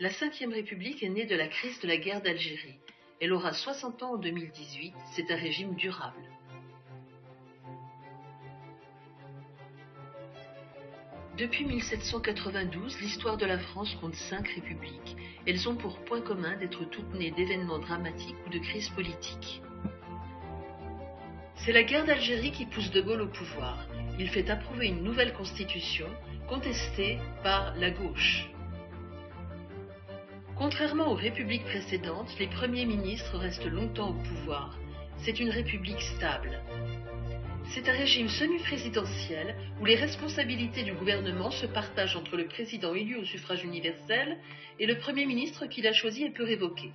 La Ve République est née de la crise de la guerre d'Algérie. Elle aura 60 ans en 2018, c'est un régime durable. Depuis 1792, l'histoire de la France compte 5 républiques. Elles ont pour point commun d'être toutes nées d'événements dramatiques ou de crises politiques. C'est la guerre d'Algérie qui pousse De Gaulle au pouvoir. Il fait approuver une nouvelle constitution, contestée par la gauche. Contrairement aux républiques précédentes, les premiers ministres restent longtemps au pouvoir. C'est une république stable. C'est un régime semi-présidentiel où les responsabilités du gouvernement se partagent entre le président élu au suffrage universel et le Premier ministre qu'il a choisi et peut révoquer.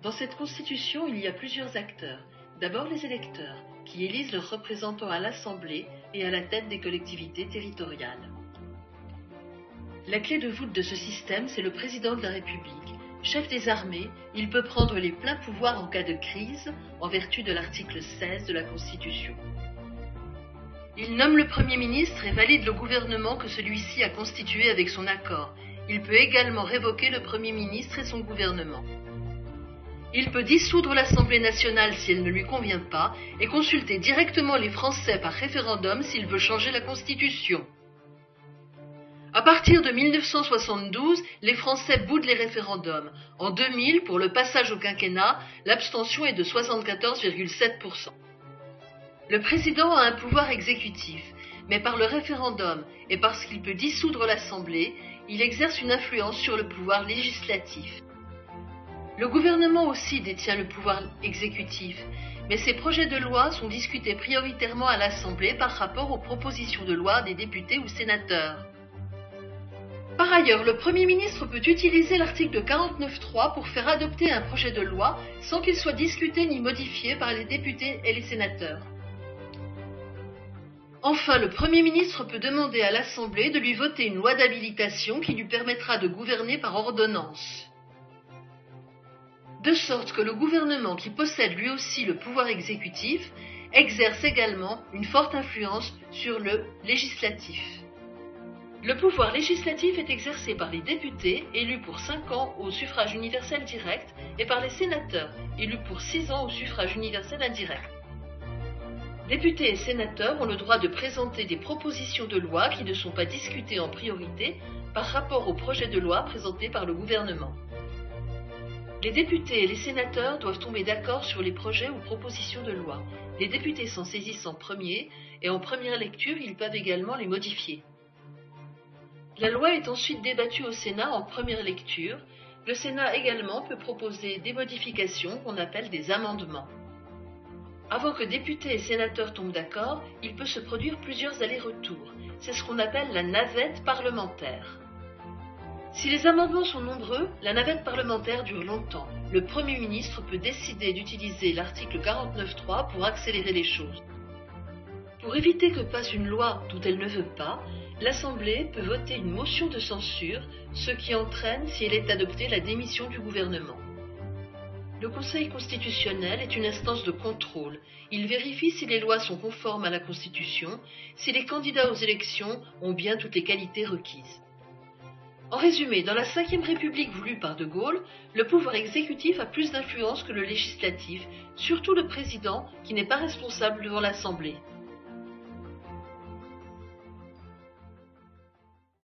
Dans cette constitution, il y a plusieurs acteurs. D'abord les électeurs, qui élisent leurs représentants à l'Assemblée et à la tête des collectivités territoriales. La clé de voûte de ce système, c'est le président de la République. Chef des armées, il peut prendre les pleins pouvoirs en cas de crise, en vertu de l'article 16 de la Constitution. Il nomme le Premier ministre et valide le gouvernement que celui-ci a constitué avec son accord. Il peut également révoquer le Premier ministre et son gouvernement. Il peut dissoudre l'Assemblée nationale si elle ne lui convient pas et consulter directement les Français par référendum s'il veut changer la Constitution. À partir de 1972, les Français boudent les référendums. En 2000, pour le passage au quinquennat, l'abstention est de 74,7%. Le président a un pouvoir exécutif, mais par le référendum et parce qu'il peut dissoudre l'Assemblée, il exerce une influence sur le pouvoir législatif. Le gouvernement aussi détient le pouvoir exécutif, mais ses projets de loi sont discutés prioritairement à l'Assemblée par rapport aux propositions de loi des députés ou sénateurs. Par ailleurs, le Premier ministre peut utiliser l'article 49.3 pour faire adopter un projet de loi sans qu'il soit discuté ni modifié par les députés et les sénateurs. Enfin, le Premier ministre peut demander à l'Assemblée de lui voter une loi d'habilitation qui lui permettra de gouverner par ordonnance. De sorte que le gouvernement, qui possède lui aussi le pouvoir exécutif, exerce également une forte influence sur le législatif. Le pouvoir législatif est exercé par les députés, élus pour 5 ans au suffrage universel direct, et par les sénateurs, élus pour 6 ans au suffrage universel indirect. Députés et sénateurs ont le droit de présenter des propositions de loi qui ne sont pas discutées en priorité par rapport au projet de loi présenté par le gouvernement. Les députés et les sénateurs doivent tomber d'accord sur les projets ou propositions de loi. Les députés s'en saisissent en premier, et en première lecture, ils peuvent également les modifier. La loi est ensuite débattue au Sénat en première lecture. Le Sénat également peut proposer des modifications qu'on appelle des amendements. Avant que députés et sénateurs tombent d'accord, il peut se produire plusieurs allers-retours. C'est ce qu'on appelle la navette parlementaire. Si les amendements sont nombreux, la navette parlementaire dure longtemps. Le Premier ministre peut décider d'utiliser l'article 49.3 pour accélérer les choses. Pour éviter que passe une loi dont elle ne veut pas, l'Assemblée peut voter une motion de censure, ce qui entraîne, si elle est adoptée, la démission du gouvernement. Le Conseil constitutionnel est une instance de contrôle. Il vérifie si les lois sont conformes à la Constitution, si les candidats aux élections ont bien toutes les qualités requises. En résumé, dans la Ve République voulue par De Gaulle, le pouvoir exécutif a plus d'influence que le législatif, surtout le président qui n'est pas responsable devant l'Assemblée.